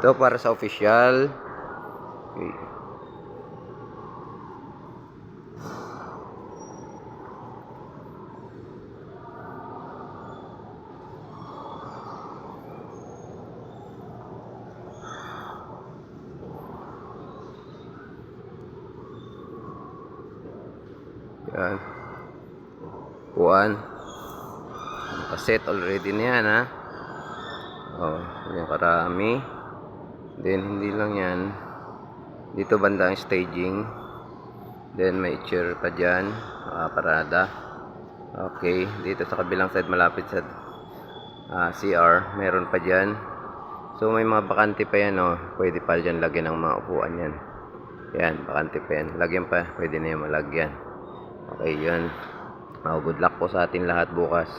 Ito para sa official. Okay. Yan. Kuan. Nakaset already na yan, ha. Oh, yan karami. Then hindi lang yan. Dito banda ang staging. Then may chair pa dyan. Parada. Okay. Dito sa kabilang side malapit sa CR. Meron pa dyan. So may mga bakante pa yan, oh. Pwede pa dyan lagyan ng mga upuan yan. Yan, bakante pa yan. Lagyan pa. Pwede na yan malagyan. Okay, yun. Good luck po sa atin lahat bukas.